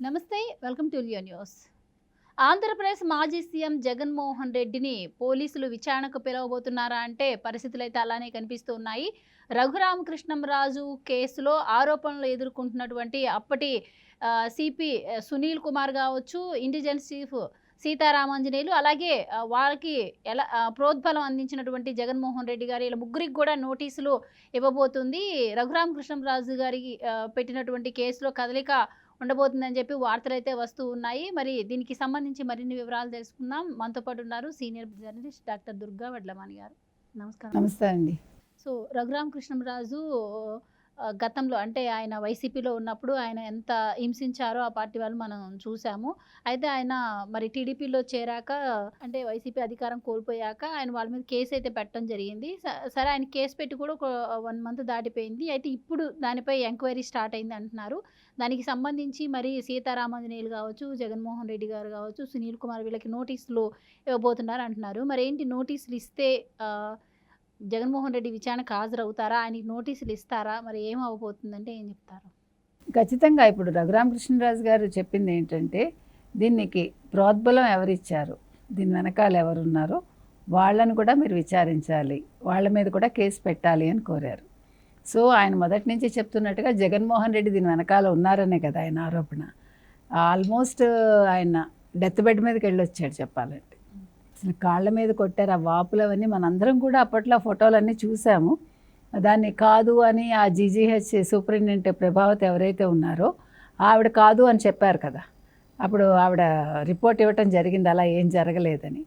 నమస్తే, welcome to Leo news. Andhra Pradesh మాజీ CM Jaganmohan రెడ్డిని పోలీసులు విచారణకు పిలవబోతున్నారా అంటే పరిస్థితులు అయితే అలానే కనిపిస్తూ ఉన్నాయి. రఘురామకృష్ణంరాజు కేసులో ఆరోపణలు ఎదుర్కొంటున్నటువంటి అప్పటి సిపి సునీల్ కుమార్ కావచ్చు, ఇంటెలిజెన్స్ చీఫ్ సీతారామాంజనేయులు, అలాగే వాళ్ళకి ఎలా ప్రోద్బలం అందించినటువంటి జగన్మోహన్ రెడ్డి గారు, ఇలా ముగ్గురికి కూడా నోటీసులు ఇవ్వబోతుంది. రఘురామకృష్ణంరాజు గారికి పెట్టినటువంటి కేసులో కదలిక ఉండబోతుందని చెప్పి వార్తలైతే వస్తూ ఉన్నాయి. మరి దీనికి సంబంధించి మరిన్ని వివరాలు తెలుసుకుందాం. మనతో పాటు ఉన్నారు senior journalist doctor Durga Vadlamani గారు. నమస్కారం. నమస్తే అండి. సో రఘురామకృష్ణంరాజు గతంలో అంటే ఆయన వైసీపీలో ఉన్నప్పుడు ఆయన ఎంత హింసించారో ఆ పార్టీ వాళ్ళు మనం చూసాము. అయితే ఆయన మరి టీడీపీలో చేరాక, అంటే వైసీపీ అధికారం కోల్పోయాక ఆయన వాళ్ళ మీద కేసు అయితే పెట్టడం జరిగింది. సరే, ఆయన కేసు పెట్టి కూడా ఒక 1 మంత్ దాటిపోయింది. అయితే ఇప్పుడు దానిపై ఎంక్వైరీ స్టార్ట్ అయింది అంటున్నారు. దానికి సంబంధించి మరి సీతారామాంజనేయులు కావచ్చు, జగన్మోహన్ రెడ్డి గారు కావచ్చు, సునీల్ కుమార్ వీళ్ళకి నోటీసులు ఇవ్వబోతున్నారు అంటున్నారు. మరి ఏంటి నోటీసులు ఇస్తే జగన్మోహన్ రెడ్డి విచారణకు హాజరవుతారా? ఆయనకి నోటీసులు ఇస్తారా? మరి ఏం అవ్వబోతుందంటే ఏం చెప్తారు? ఖచ్చితంగా ఇప్పుడు రఘురామకృష్ణరాజు గారు చెప్పింది ఏంటంటే, దీనికి ప్రోద్బలం ఎవరిచ్చారు, దీని వెనకాల ఎవరున్నారో వాళ్ళని కూడా మీరు విచారించాలి, వాళ్ళ మీద కూడా కేసు పెట్టాలి అని కోరారు. సో ఆయన మొదటి నుంచి చెప్తున్నట్టుగా జగన్మోహన్ రెడ్డి దీని వెనకాల ఉన్నారనే కదా ఆయన ఆరోపణ. ఆల్మోస్ట్ ఆయన డెత్ బెడ్ మీదకి వెళ్ళొచ్చాడు చెప్పాలంటే. అసలు కాళ్ళ మీద కొట్టారు. ఆ వాపులు అవన్నీ మనందరం కూడా అప్పట్లో ఫోటోలన్నీ చూసాము. దాన్ని కాదు అని ఆ జీజీహెచ్ సూపరింటెండెంట్ ప్రభావతి ఎవరైతే ఉన్నారో ఆవిడ కాదు అని చెప్పారు కదా. అప్పుడు ఆవిడ రిపోర్ట్ ఇవ్వటం జరిగింది అలా ఏం జరగలేదని.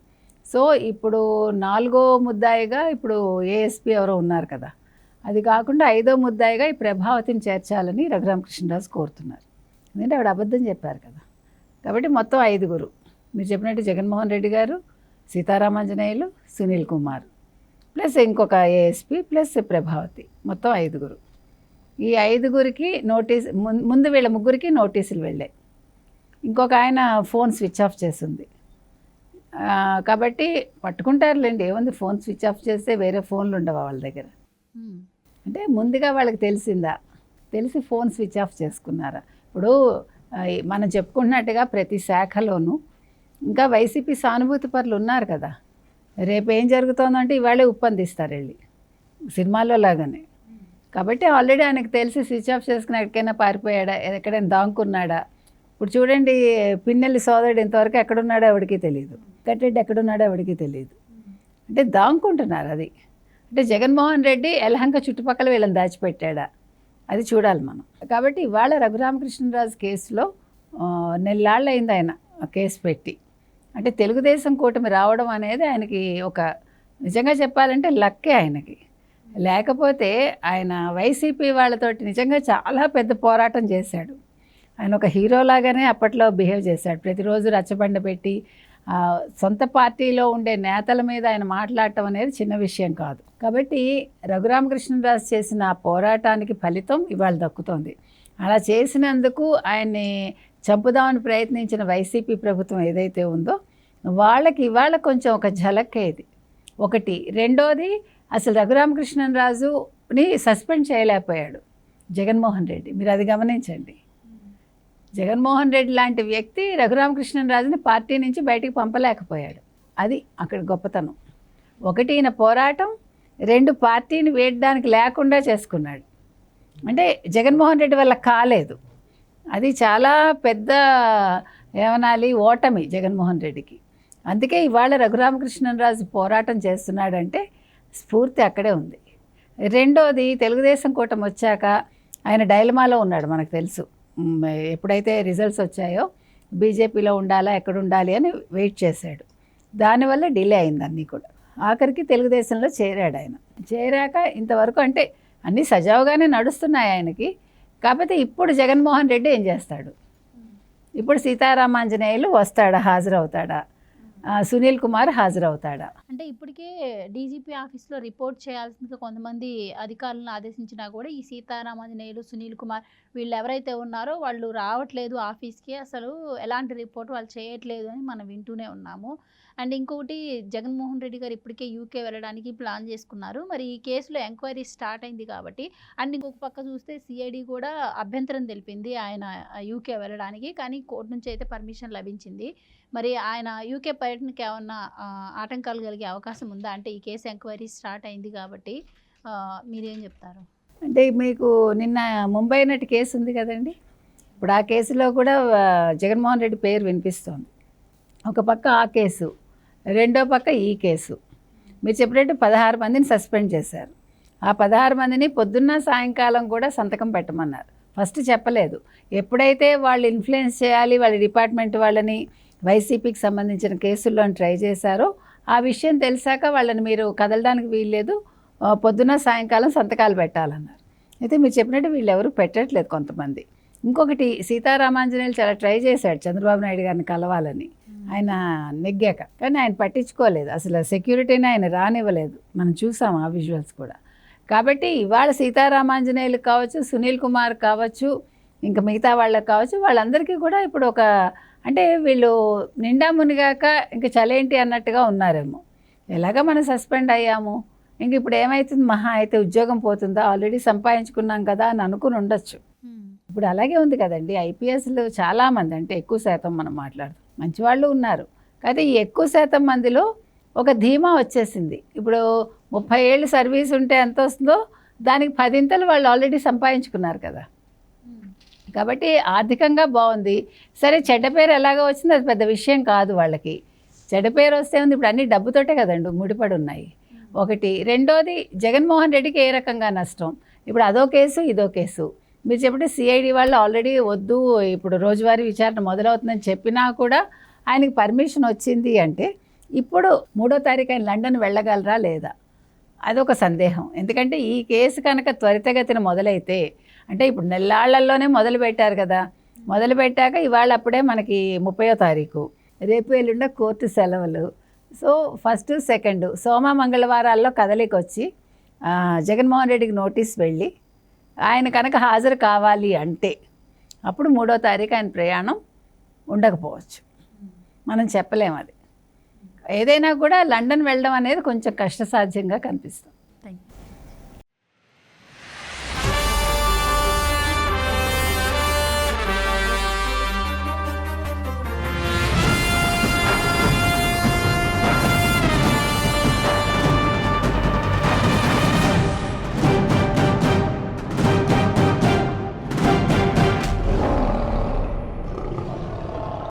సో ఇప్పుడు 4వ ముద్దాయిగా ఇప్పుడు ఏఎస్పీ ఎవరో ఉన్నారు కదా, అది కాకుండా 5వ ముద్దాయిగా ఈ ప్రభావతిని చేర్చాలని రఘురామకృష్ణరాజు కోరుతున్నారు. ఎందుకంటే ఆవిడ అబద్ధం చెప్పారు కదా. కాబట్టి మొత్తం 5గురు మీరు చెప్పినట్టు జగన్మోహన్ రెడ్డి గారు, సీతారామాంజనేయులు, సునీల్ కుమార్ ప్లస్ ఇంకొక ఏఎస్పీ ప్లస్ ప్రభావతి, మొత్తం 5గురు. ఈ 5గురికి నోటీస్ ముందు వీళ్ళ ముగ్గురికి నోటీసులు వెళ్ళాయి. ఇంకొక ఆయన ఫోన్ స్విచ్ ఆఫ్ చేసింది కాబట్టి పట్టుకుంటారులేండి, ఏముంది ఫోన్ స్విచ్ ఆఫ్ చేస్తే వేరే ఫోన్లు ఉండవా వాళ్ళ దగ్గర? అంటే ముందుగా వాళ్ళకి తెలిసిందా, తెలిసి ఫోన్ స్విచ్ ఆఫ్ చేసుకున్నారా? ఇప్పుడు మనం చెప్పుకున్నట్టుగా ప్రతి శాఖలోనూ ఇంకా వైసీపీ సానుభూతి పరులు ఉన్నారు కదా. రేపు ఏం జరుగుతుందంటే ఇవాళే ఉప్పందిస్తారు వెళ్ళి సినిమాల్లో లాగానే. కాబట్టి ఆల్రెడీ ఆయనకు తెలిసి స్విచ్ ఆఫ్ చేసుకుని ఎక్కడికైనా పారిపోయాడా, ఎక్కడైనా దాంకున్నాడా? ఇప్పుడు చూడండి, పిన్నెల్లి సోదరుడు ఇంతవరకు ఎక్కడున్నాడో ఎవరికి తెలియదు, కట్టెడ్డి ఎక్కడున్నాడో ఎవరికి తెలియదు. అంటే దాంకుంటున్నారు. అది అంటే జగన్మోహన్ రెడ్డి యలహంక చుట్టుపక్కల వీళ్ళని దాచిపెట్టాడా, అది చూడాలి మనం. కాబట్టి ఇవాళ రఘురామకృష్ణరాజు కేసులో నెల్లాళ్ళు అయింది ఆయన కేసు పెట్టి. అంటే తెలుగుదేశం కూటమి రావడం అనేది ఆయనకి ఒక నిజంగా చెప్పాలంటే లక్కే ఆయనకి. లేకపోతే ఆయన వైసీపీ వాళ్ళతోటి నిజంగా చాలా పెద్ద పోరాటం చేశాడు. ఆయన ఒక హీరోలాగానే అప్పట్లో బిహేవ్ చేశాడు. ప్రతిరోజు రచ్చబండ పెట్టి సొంత పార్టీలో ఉండే నేతల మీద ఆయన మాట్లాడటం అనేది చిన్న విషయం కాదు. కాబట్టి రఘురామకృష్ణరాజు చేసిన ఆ పోరాటానికి ఫలితం ఇవాళ దక్కుతోంది. అలా చేసినందుకు ఆయన్ని చంపుదామని ప్రయత్నించిన వైసీపీ ప్రభుత్వం ఏదైతే ఉందో వాళ్ళకి ఇవాళ కొంచెం ఒక ఝలక్కేది ఒకటి. రెండోది, అసలు రఘురామకృష్ణరాజుని సస్పెండ్ చేయలేకపోయాడు జగన్మోహన్ రెడ్డి. మీరు అది గమనించండి. జగన్మోహన్ రెడ్డి లాంటి వ్యక్తి రఘురామకృష్ణరాజుని పార్టీ నుంచి బయటికి పంపలేకపోయాడు. అది అక్కడ గొప్పతనం. ఒకటి ఈయన పోరాటం, 2 పార్టీని వేయడానికి లేకుండా చేసుకున్నాడు. అంటే జగన్మోహన్ రెడ్డి వల్ల కాలేదు. అది చాలా పెద్ద ఏమనాలి ఓటమి జగన్మోహన్ రెడ్డికి. అందుకే ఇవాళ రఘురామకృష్ణరాజు పోరాటం చేస్తున్నాడంటే స్ఫూర్తి అక్కడే ఉంది. రెండోది, తెలుగుదేశం కూటమి వచ్చాక ఆయన డైలమాలో ఉన్నాడు. మనకు తెలుసు, ఎప్పుడైతే రిజల్ట్స్ వచ్చాయో బీజేపీలో ఉండాలా ఎక్కడ ఉండాలి అని వెయిట్ చేశాడు. దానివల్ల డిలే అయింది అన్నీ కూడా. ఆఖరికి తెలుగుదేశంలో చేరాడు. ఆయన చేరాక ఇంతవరకు అంటే అన్నీ సజావుగానే నడుస్తున్నాయి ఆయనకి. కాకపోతే ఇప్పుడు జగన్మోహన్ రెడ్డి ఏం చేస్తాడు? ఇప్పుడు సీతారామాంజనేయులు వస్తాడా, హాజరవుతాడా? సునీల్ కుమార్ హాజరవుతాడా? అంటే ఇప్పటికే డీజీపీ ఆఫీస్లో రిపోర్ట్ చేయాల్సిందిగా కొంతమంది అధికారులను ఆదేశించినా కూడా ఈ సీతారామాంజనేయులు, సునీల్ కుమార్ వీళ్ళు ఎవరైతే ఉన్నారో వాళ్ళు రావట్లేదు ఆఫీస్కి, అసలు ఎలాంటి రిపోర్ట్ వాళ్ళు చేయట్లేదు అని మనం వింటూనే ఉన్నాము. అండ్ ఇంకొకటి, జగన్మోహన్ రెడ్డి గారు ఇప్పటికే యూకే వెళ్ళడానికి ప్లాన్ చేసుకున్నారు. మరి ఈ కేసులో ఎంక్వైరీ స్టార్ట్ అయింది కాబట్టి, అండ్ ఇంకొక పక్క చూస్తే సిఐడి కూడా అభ్యంతరం తెలిపింది ఆయన యూకే వెళ్ళడానికి. కానీ కోర్టు నుంచి అయితే పర్మిషన్ లభించింది. మరి ఆయన యూకే పర్యటనకి ఏమన్నా ఆటంకాలు కలిగే అవకాశం ఉందా? అంటే ఈ కేసు ఎంక్వైరీ స్టార్ట్ అయింది కాబట్టి మీరేం చెప్తారు? అంటే మీకు నిన్న ముంబై నటి కేసు ఉంది కదండి, ఇప్పుడు ఆ కేసులో కూడా జగన్మోహన్ రెడ్డి పేరు వినిపిస్తోంది. ఒక పక్క ఆ కేసు, రెండో పక్క ఈ కేసు. మీరు చెప్పినట్టు 16 మందిని సస్పెండ్ చేశారు. ఆ 16 మందిని పొద్దున్న సాయంకాలం కూడా సంతకం పెట్టమన్నారు. ఫస్ట్ చెప్పలేదు. ఎప్పుడైతే వాళ్ళు ఇన్ఫ్లుయెన్స్ చేయాలి వాళ్ళ డిపార్ట్మెంట్ వాళ్ళని వైసీపీకి సంబంధించిన కేసుల్లో ట్రై చేశారో ఆ విషయం తెలిసాక వాళ్ళని మీరు కదలడానికి వీల్లేదు, పొద్దున్న సాయంకాలం సంతకాలు పెట్టాలన్నారు. అయితే మీరు చెప్పినట్టు వీళ్ళు ఎవరు పెట్టట్లేదు కొంతమంది. ఇంకొకటి, సీతారామాంజనేయులు చాలా ట్రై చేశాడు చంద్రబాబు నాయుడు గారిని కలవాలని, ఆయన నెగ్గాక. కానీ ఆయన పట్టించుకోలేదు, అసలు సెక్యూరిటీని ఆయన రానివ్వలేదు. మనం చూసాం ఆ విజువల్స్ కూడా. కాబట్టి ఇవాళ సీతారామాంజనేయులు కావచ్చు, సునీల్ కుమార్ కావచ్చు, ఇంకా మిగతా వాళ్ళకి కావచ్చు, వాళ్ళందరికీ కూడా ఇప్పుడు ఒక అంటే వీళ్ళు నిండా మునిగాక ఇంక చలేంటి అన్నట్టుగా ఉన్నారేమో. ఎలాగ మనం సస్పెండ్ అయ్యాము, ఇంక ఇప్పుడు ఏమవుతుంది, మహా అయితే ఉద్యోగం పోతుందా, ఆల్రెడీ సంపాదించుకున్నాం కదా అని అనుకుని ఉండొచ్చు. ఇప్పుడు అలాగే ఉంది కదండి. ఐపీఎస్లు చాలామంది, అంటే ఎక్కువ శాతం మనం మాట్లాడుతాం, మంచివాళ్ళు ఉన్నారు. కానీ ఈ ఎక్కువ శాతం మందిలో ఒక ధీమా వచ్చేసింది. ఇప్పుడు 30 ఏళ్ళు సర్వీస్ ఉంటే ఎంత వస్తుందో దానికి 10 వాళ్ళు ఆల్రెడీ సంపాదించుకున్నారు కదా. కాబట్టి ఆర్థికంగా బాగుంది. సరే, చెడ్డ పేరు ఎలాగో వచ్చింది, అది పెద్ద విషయం కాదు వాళ్ళకి. చెడ్డ పేరు వస్తే ఉంది, ఇప్పుడు అన్నీ డబ్బుతోటే కదండి ముడిపడి ఉన్నాయి. ఒకటి. రెండోది, జగన్మోహన్ రెడ్డికి ఏ రకంగా నష్టం. ఇప్పుడు అదో కేసు ఇదో కేసు. మీరు చెప్పితే సిఐడి వాళ్ళు ఆల్రెడీ వద్దు, ఇప్పుడు రోజువారీ విచారణ మొదలవుతుందని చెప్పినా కూడా ఆయనకి పర్మిషన్ వచ్చింది అంటే ఇప్పుడు 3వ తారీఖు ఆయన లండన్ వెళ్ళగలరా లేదా అదొక సందేహం. ఎందుకంటే ఈ కేసు కనుక త్వరితగతిన మొదలైతే, అంటే ఇప్పుడు నెల్లాళ్లలోనే మొదలుపెట్టారు కదా, మొదలుపెట్టాక ఇవాళ అప్పుడే మనకి 30వ తారీఖు, రేపు ఎల్లుండ కోర్టు సెలవులు. సో ఫస్ట్ సెకండ్ సోమ మంగళవారాల్లో కదలికి వచ్చి జగన్మోహన్ రెడ్డికి నోటీస్ వెళ్ళి ఆయన కనుక హాజరు కావాలి అంటే అప్పుడు 3వ తారీఖు ఆయన ప్రయాణం ఉండకపోవచ్చు, మనం చెప్పలేము. అది ఏదైనా కూడా లండన్ వెళ్ళడం అనేది కొంచెం కష్టసాధ్యంగా కనిపిస్తుంది.